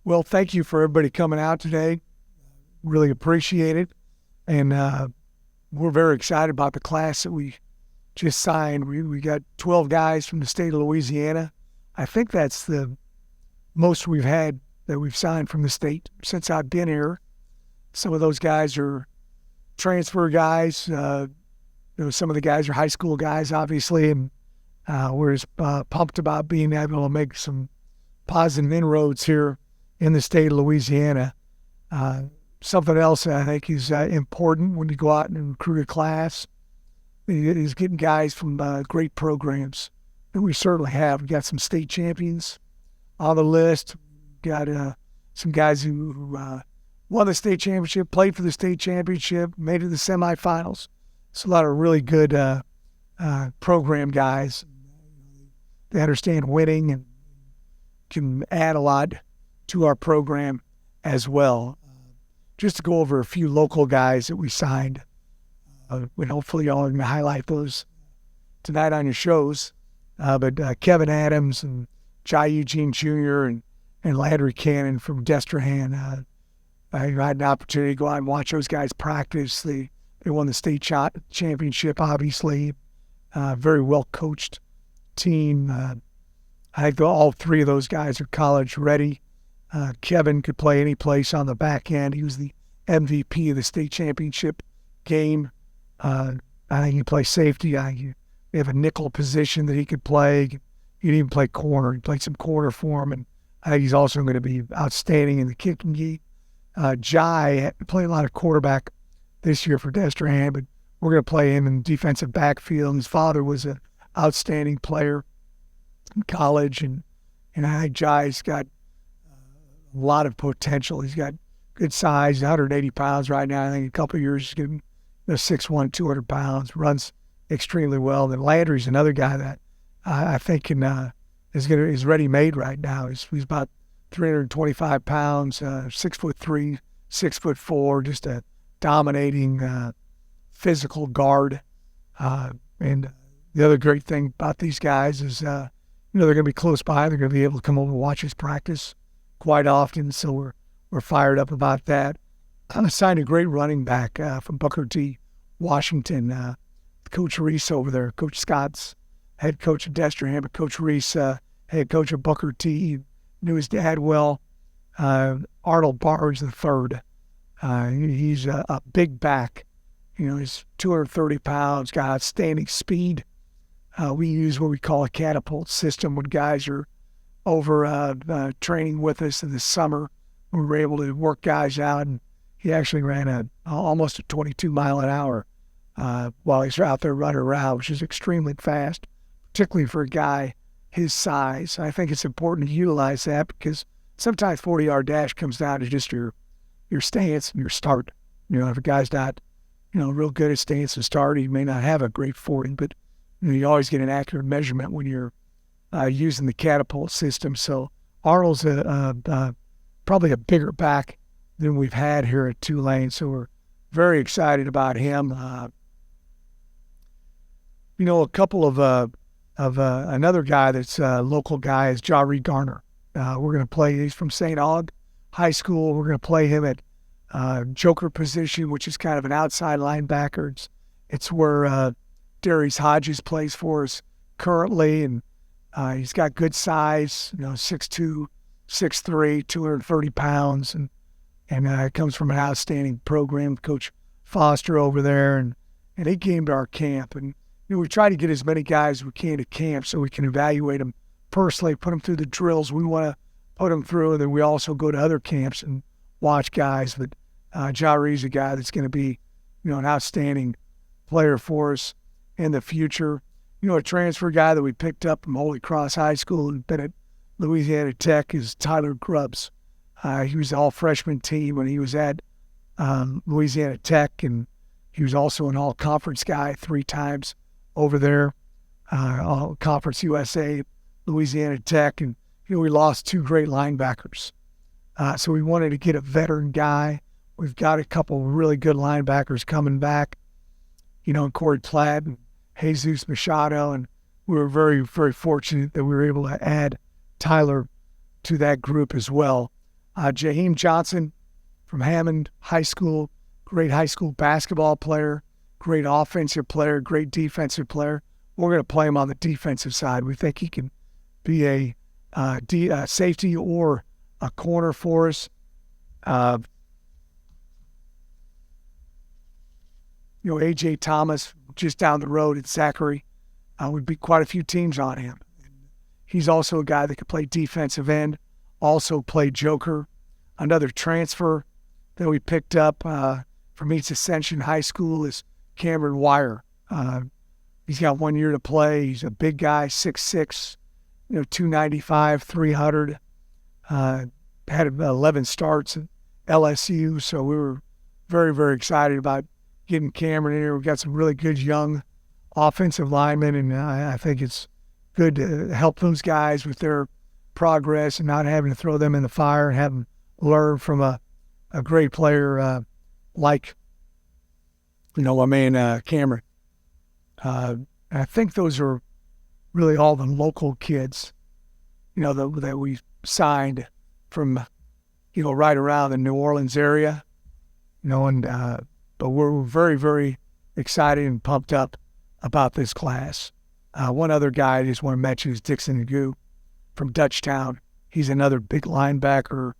Well, thank you for everybody coming out today. Really appreciate it. And we're very excited about the class that we just signed. We got 12 guys from the state of Louisiana. I think that's the most we've had that we've signed from the state since I've been here. Some of those guys are transfer guys. Some of the guys are high school guys, obviously, and we're just pumped about being able to make some positive inroads here in the state of Louisiana. Something else I think is important when you go out and recruit a class is getting guys from great programs. And we certainly have. We got some state champions on the list. Got some guys who won the state championship, played for the state championship, made it to the semifinals. It's a lot of really good program guys. They understand winning and can add a lot to our program as well. Just to go over a few local guys that we signed. And hopefully y'all are going to highlight those tonight on your shows. But Kevin Adams and Jai Eugene Jr. and Landry Cannon from Destrehan. I had an opportunity to go out and watch those guys practice. They won the state championship, obviously. Very well coached team. I think all three of those guys are college ready. Kevin could play any place on the back end. He was the MVP of the state championship game. I think he plays safety. We have a nickel position that he could play. He could even play corner. He played some corner for him, and I think he's also going to be outstanding in the kicking game. Jai played a lot of quarterback this year for Destrehan, but we're going to play him in defensive backfield. His father was an outstanding player in college, and I think Jai's got a lot of potential. He's got good size, 180 pounds right now. I think in a couple of years he's going to be 6'1", 200 pounds, runs extremely well. Then Landry's another guy that I think is ready-made right now. He's about 325 pounds, 6'3", 6'4", just a dominating physical guard. And the other great thing about these guys is, they're going to be close by. They're going to be able to come over and watch us practice quite often, so we're fired up about that. I signed a great running back from Booker T, Washington. Coach Reese over there, Coach Scott's head coach of Destrehan, but Coach Reese, head coach of Booker T, knew his dad well. Arnold Barnes III. He's a big back. He's 230 pounds, got outstanding speed. We use what we call a catapult system when guys are over training with us in the summer. We were able to work guys out, and he actually ran almost a 22 mile an hour while he's out there running around, which is extremely fast, particularly for a guy his size. I think it's important to utilize that because sometimes 40-yard dash comes down to just your stance and your start. If a guy's not, real good at stance and start, he may not have a great 40, but you always get an accurate measurement when you're using the catapult system. So Arnold's probably a bigger back than we've had here at Tulane, so we're very excited about him. A couple of another guy that's a local guy is Jaree Garner. We're going to play, he's from St. Aug High School. We're going to play him at joker position, which is kind of an outside linebacker. It's where Darius Hodges plays for us currently, and he's got good size, 6'2", 6'3", 230 pounds, and comes from an outstanding program, Coach Foster over there, and he came to our camp, and we try to get as many guys as we can to camp so we can evaluate them personally, put them through the drills we want to put them through, and then we also go to other camps and watch guys. But Jaree's a guy that's going to be, an outstanding player for us in the future. A transfer guy that we picked up from Holy Cross High School and been at Louisiana Tech is Tyler Grubbs. He was the all-freshman team when he was at Louisiana Tech, and he was also an all-conference guy 3 times over there, All-Conference USA, Louisiana Tech, and we lost 2 great linebackers. So we wanted to get a veteran guy. We've got a couple really good linebackers coming back, Corey Platt and Jesus Machado, and we were very, very fortunate that we were able to add Tyler to that group as well. Jaheim Johnson from Hammond High School, great high school basketball player, great offensive player, great defensive player. We're going to play him on the defensive side. We think he can be a safety or a corner for us. A.J. Thomas, just down the road at Zachary, would be quite a few teams on him. He's also a guy that could play defensive end, also play joker. Another transfer that we picked up from East Ascension High School is Cameron Wire. He's got 1 year to play. He's a big guy, 6'6", 295, 300. Had 11 starts at LSU, so we were very, very excited about getting Cameron in here. We've got some really good young offensive linemen, and I think it's good to help those guys with their progress and not having to throw them in the fire and have them learn from a great player like, my man Cameron. I think those are really all the local kids, that we signed from, right around the New Orleans area, but we're very, very excited and pumped up about this class. One other guy I just want to mention is Dixon Nagu from Dutchtown. He's another big linebacker.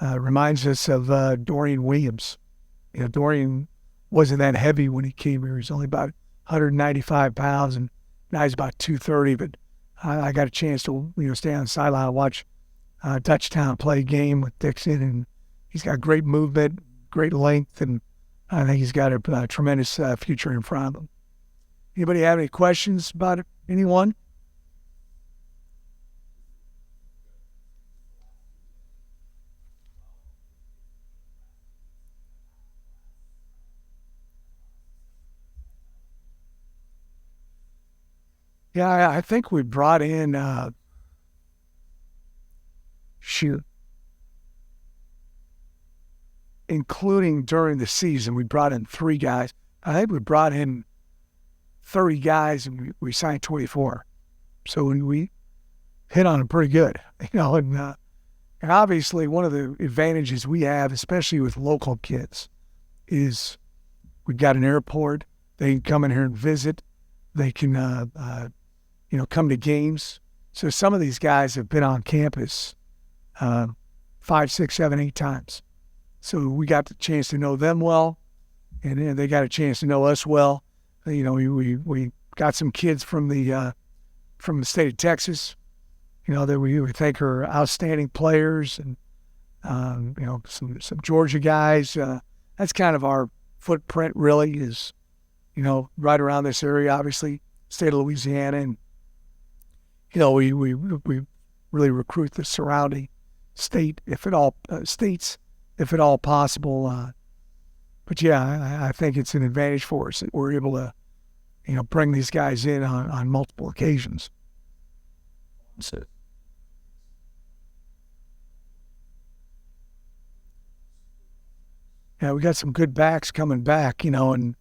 Reminds us of Dorian Williams. Dorian wasn't that heavy when he came here. He's only about 195 pounds, and now he's about 230. But I got a chance to stay on the sideline and watch Dutchtown play a game with Dixon, and he's got great movement, great length, and I think he's got a tremendous future in front of him. Anybody have any questions about it? Anyone? Yeah, I think we brought in, including during the season, we brought in 3 guys. I think we brought in 30 guys and we signed 24. So we hit on them pretty good, and obviously one of the advantages we have, especially with local kids, is we've got an airport. They can come in here and visit. They can, come to games. So some of these guys have been on campus 5, 6, 7, 8 times. So we got the chance to know them well, and then they got a chance to know us well. We got some kids from the state of Texas, that we think are outstanding players, and some Georgia guys. That's kind of our footprint, really, is right around this area. Obviously, state of Louisiana, and we really recruit the surrounding states, if at all possible. But yeah, I think it's an advantage for us that we're able to, bring these guys in on multiple occasions. That's it. Yeah, we got some good backs coming back, and one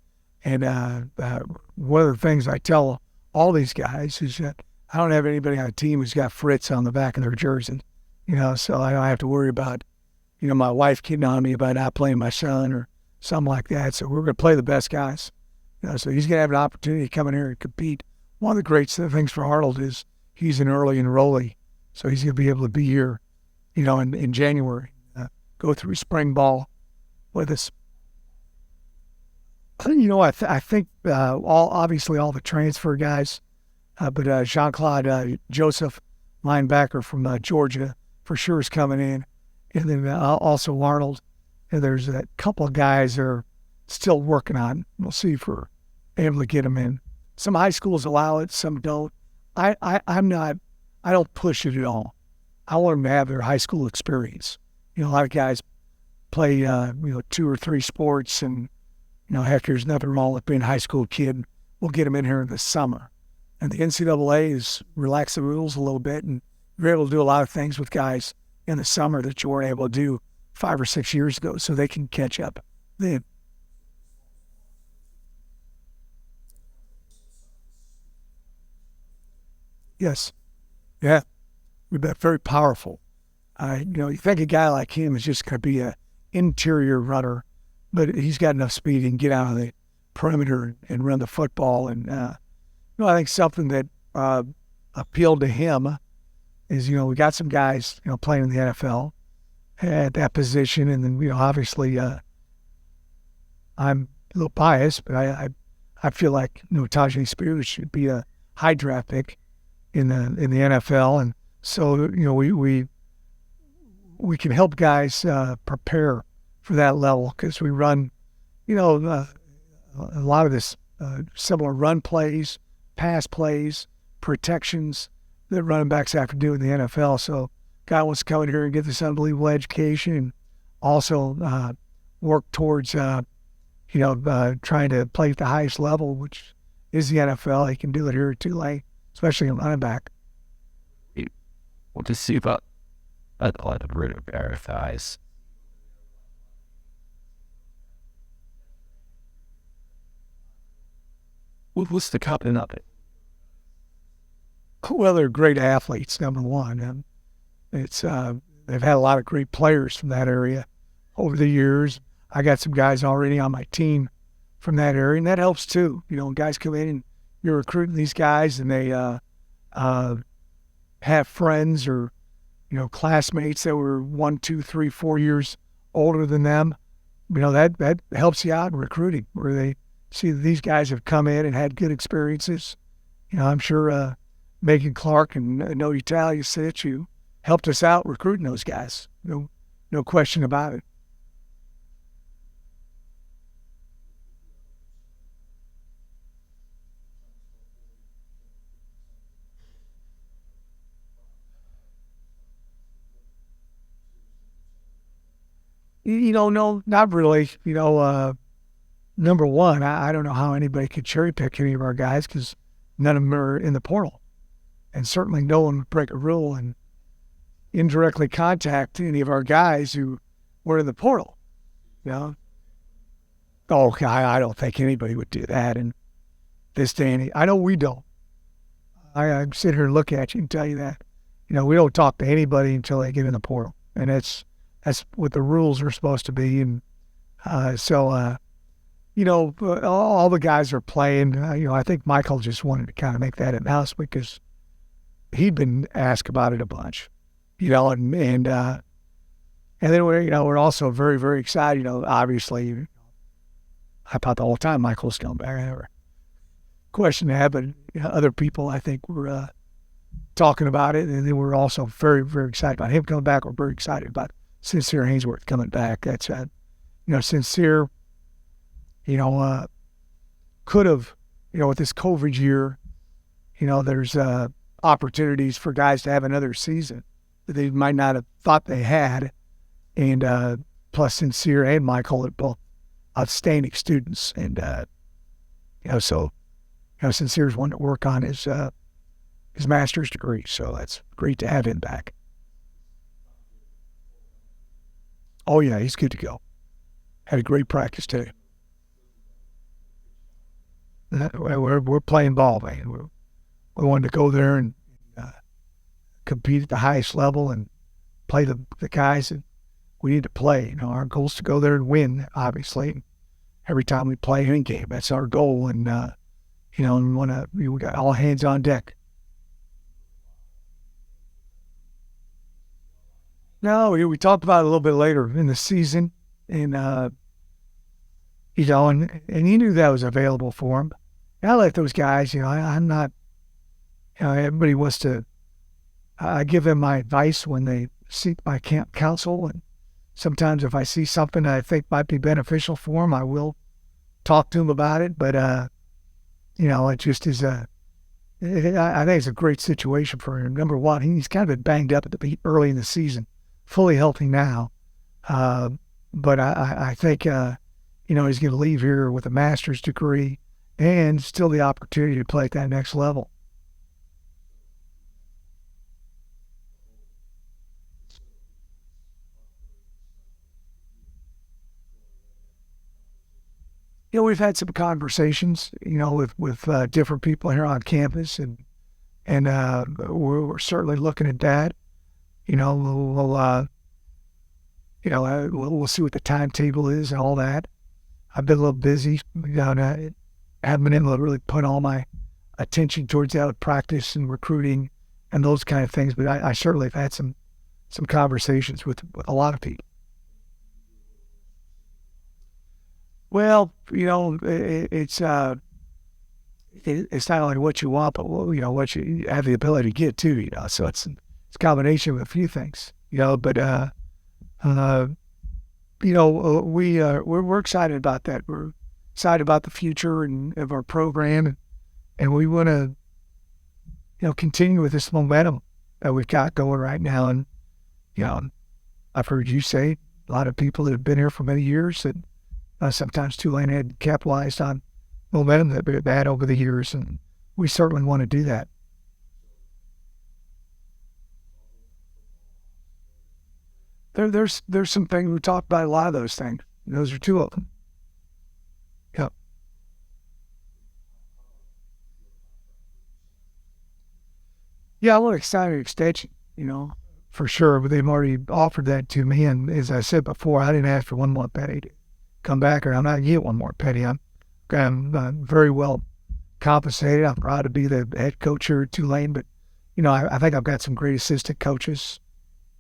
of the things I tell all these guys is that I don't have anybody on the team who's got Fritz on the back of their jersey, so I don't have to worry about, my wife kidding on me about not playing my son or something like that. So we're going to play the best guys. So he's going to have an opportunity to come in here and compete. One of the great things for Arnold is he's an early enrollee, so he's going to be able to be here, in January, go through spring ball with us. I think all the transfer guys, but Jean-Claude Joseph, linebacker from Georgia, for sure is coming in, and then also Arnold. And there's a couple of guys that are still working on. We'll see if we're able to get them in. Some high schools allow it, some don't. I don't push it at all. I want them to have their high school experience. A lot of guys play 2 or 3 sports, and heck, there's nothing wrong with being a high school kid. We'll get them in here in the summer. And the NCAA has relaxed the rules a little bit, and you're able to do a lot of things with guys in the summer that you weren't able to do 5 or 6 years ago, so they can catch up then. Yes. Yeah. We've been very powerful. You think a guy like him is just going to be a interior runner, but he's got enough speed. He can get out of the perimeter and run the football. And I think something that appealed to him is we got some guys playing in the NFL at that position, and then obviously I'm a little biased, but I feel like Tajay Spears should be a high draft pick in the NFL, and so we can help guys prepare for that level because we run a lot of this similar run plays, pass plays, protections that running backs have to do in the NFL. So guy wants to come in here and get this unbelievable education and also work towards trying to play at the highest level, which is the NFL. He can do it here at Tulane, especially in running back. We'll just see about a lot of root of verifies. What's the coupling of it? Well, they're great athletes, number one. And they've had a lot of great players from that area over the years. I got some guys already on my team from that area, and that helps too. When guys come in and you're recruiting these guys and they have friends or classmates that were 1, 2, 3, 4 years older than them, that helps you out in recruiting, where they see that these guys have come in and had good experiences. I'm sure Megan Clark and No Italia said you helped us out recruiting those guys. No question about it. No, not really. Number one, I don't know how anybody could cherry pick any of our guys because none of them are in the portal. And certainly no one would break a rule and indirectly contact any of our guys who were in the portal. Oh, I don't think anybody would do that in this day and age. I know we don't. I sit here and look at you and tell you that. We don't talk to anybody until they get in the portal. And that's what the rules are supposed to be. And all the guys are playing. I think Michael just wanted to kind of make that announcement because he'd been asked about it a bunch, and then we're also very, very excited. Obviously, I thought the whole time Michael's coming back. I never questioned that, but other people I think were talking about it, and then we're also very, very excited about him coming back. We're very excited about Sincere Hainsworth coming back. That's Sincere. Could have, with this COVID year, there's opportunities for guys to have another season that they might not have thought they had. And plus Sincere and Michael are both outstanding students. And, Sincere's wanting to work on his master's degree. So that's great to have him back. Oh, yeah, he's good to go. Had a great practice today. We're playing ball, man. We wanted to go there and compete at the highest level and play the guys that we need to play. Our goal is to go there and win, obviously. Every time we play any game, that's our goal. And, we got all hands on deck. No, we talked about it a little bit later in the season. And, and he knew that was available for him. And I like those guys, I'm not, everybody wants to, I give them my advice when they seek my camp counsel. And sometimes if I see something that I think might be beneficial for them, I will talk to them about it. But, it just is I think it's a great situation for him. Number one, he's kind of been banged up early in the season, fully healthy now. But I think, he's going to leave here with a master's degree and still the opportunity to play at that next level. We've had some conversations, with different people here on campus, and we're certainly looking at that. we'll see what the timetable is and all that. I've been a little busy, and I haven't been able to really put all my attention towards that practice and recruiting and those kind of things. But I certainly have had some conversations with a lot of people. Well, it's not only what you want, but what you have the ability to get too. So it's a combination of a few things. But we're excited about that. We're excited about the future and of our program, and we want to continue with this momentum that we've got going right now. And I've heard you say a lot of people that have been here for many years that sometimes Tulane had capitalized on momentum that we've had over the years, and we certainly want to do that. There's some things we talked about. A lot of those things. Those are two of them. Yep. Yeah, a little excited extension. For sure. But they've already offered that to me, and as I said before, I didn't ask for one more penny to come back, or I'm not going to get one more penny. I'm very well compensated. I'm proud to be the head coach here at Tulane, but I think I've got some great assistant coaches.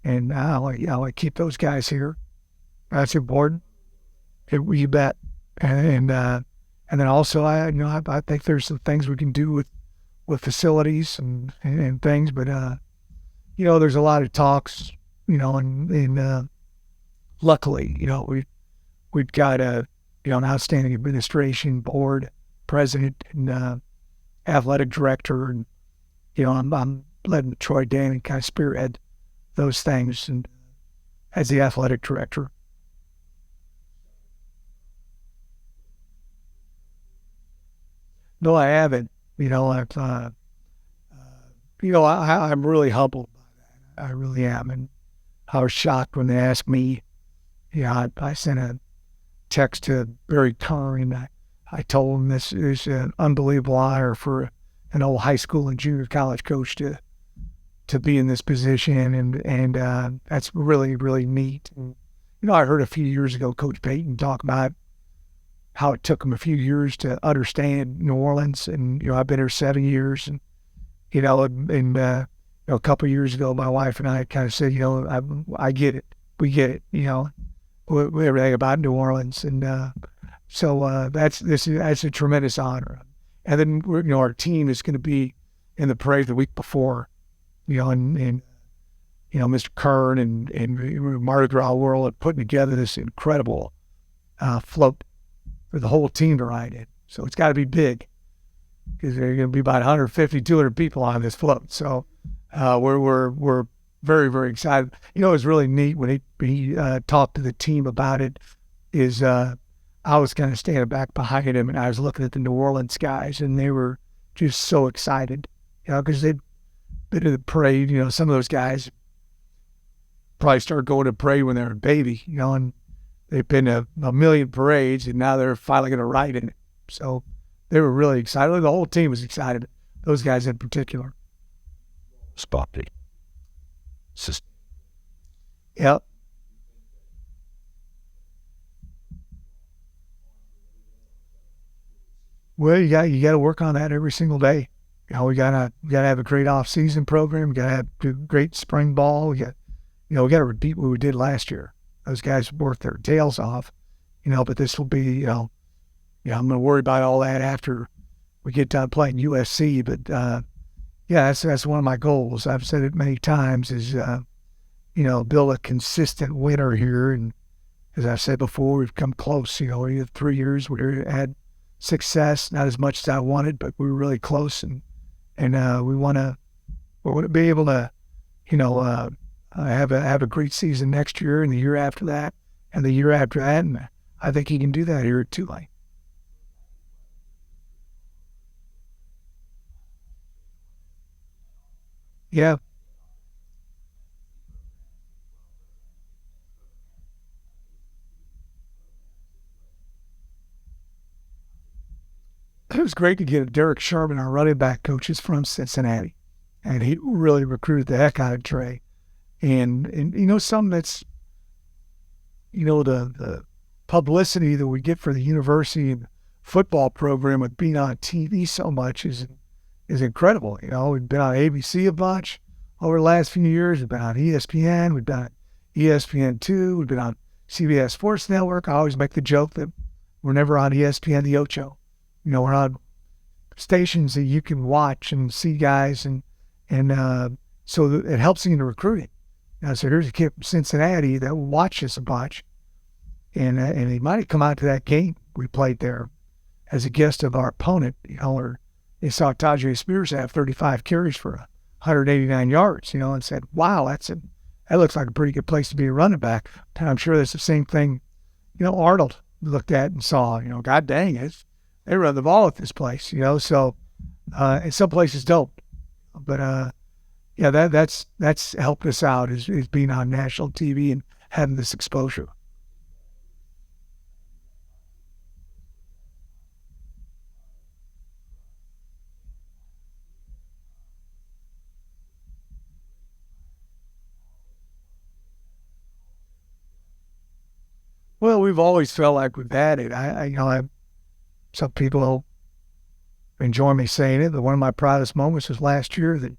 And I want to keep those guys here. That's important. You bet. And then also I think there's some things we can do with facilities and things. But there's a lot of talks. And luckily we've got an outstanding administration, board, president, and athletic director, and I'm letting Troy Dannon kind of spearhead those things, and as the athletic director. No, I haven't. I'm really humbled by that. I really am, and I was shocked when they asked me. I sent a text to Barry Kern, and I told him this is an unbelievable honor for an old high school and junior college coach to be in this position, and that's really, really neat. And, I heard a few years ago Coach Payton talk about how it took him a few years to understand New Orleans, and I've been here 7 years, and a couple of years ago my wife and I kind of said, I get it, we get it, everything about New Orleans, and so that's a tremendous honor. And then our team is going to be in the parade the week before. And Mr. Kern and Mardi Gras World are putting together this incredible float for the whole team to ride in. So it's got to be big, because there are going to be about 150, 200 people on this float. So we're very, very excited. It was really neat when he talked to the team about it. I was kind of standing back behind him, and I was looking at the New Orleans guys, and they were just so excited, because they'd been to the parade. Some of those guys probably started going to parade when they were a baby, and they've been to a million parades, and now they're finally going to ride in it. So they were really excited. The whole team was excited, those guys in particular. Spotty. Yep. Well, you got to work on that every single day. We gotta have a great off-season program. We gotta have great spring ball. We gotta repeat what we did last year. Those guys worked their tails off, But this will be, I'm gonna worry about all that after we get done playing USC. But that's one of my goals. I've said it many times. Is build a consistent winner here. And as I've said before, we've come close. We had 3 years we had success, not as much as I wanted, but we were really close, and we want to be able to, have a great season next year, and the year after that, and the year after that, and I think he can do that here at Tulane. Yeah. It was great to get Derek Sherman, our running back coach, is from Cincinnati, and he really recruited the heck out of Trey. and something that's, the publicity that we get for the university and football program with being on TV so much is incredible. We've been on ABC a bunch over the last few years. We've been on ESPN. We've been on ESPN2. We've been on CBS Sports Network. I always make the joke that we're never on ESPN the Ocho. We're on stations that you can watch and see guys, and so it helps you in recruiting. So here's a kid from Cincinnati that watches a bunch, and he might have come out to that game we played there as a guest of our opponent, or they saw Tajay Spears have 35 carries for 189 yards, and said, wow, that looks like a pretty good place to be a running back. And I'm sure that's the same thing, Arnold looked at and saw, God dang it, they run the ball at this place, so, and some places don't. But, yeah, that's helped us out is being on national TV and having this exposure. Well, we've always felt like we've had it. Some people enjoy me saying it, but one of my proudest moments was last year that,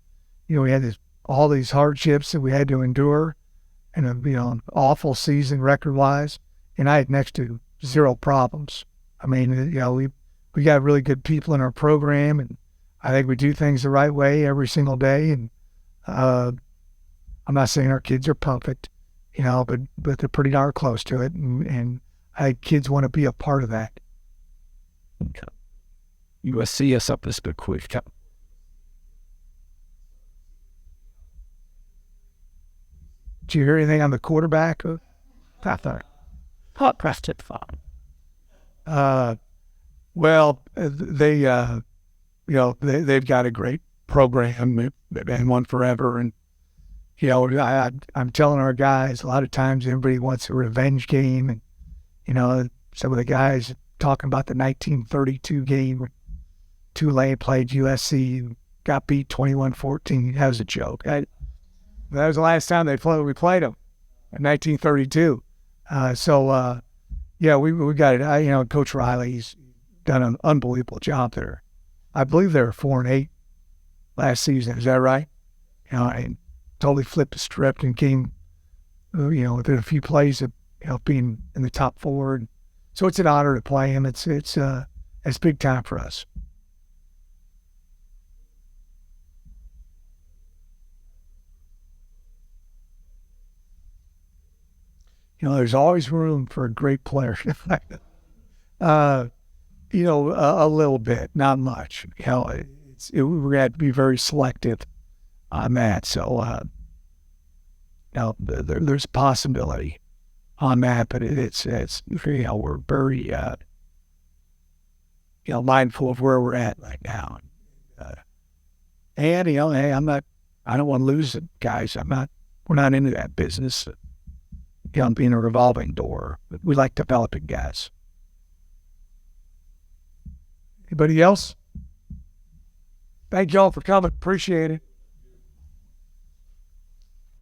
we had all these hardships that we had to endure, and an awful season record-wise, and I had next to zero problems. I mean, we got really good people in our program, and I think we do things the right way every single day. And I'm not saying our kids are perfect, but they're pretty darn close to it, and I think kids want to be a part of that. Okay. USC is up this big quick. Did you hear anything on the quarterback? Hot pressed it fun. Well, they've got a great program. They've been one forever, and I'm telling our guys a lot of times everybody wants a revenge game, and some of the guys talking about the 1932 game where Tulane played USC and got beat 21-14. That was a joke. That was the last time we played them in 1932. Yeah, we got it. Coach Riley's done an unbelievable job there. I believe they were 4-8 last season. Is that right? And totally flipped the script and came, within a few plays of being in the top four. And so it's an honor to play him. It's big time for us. There's always room for a great player. A little bit, not much. We're going to have to be very selective on that. So, there's a possibility on that, but we're very, mindful of where we're at right now. And, hey, I don't want to lose it, guys. We're not into that business. Being a revolving door. We like developing guys. Anybody else? Thank y'all for coming. Appreciate it.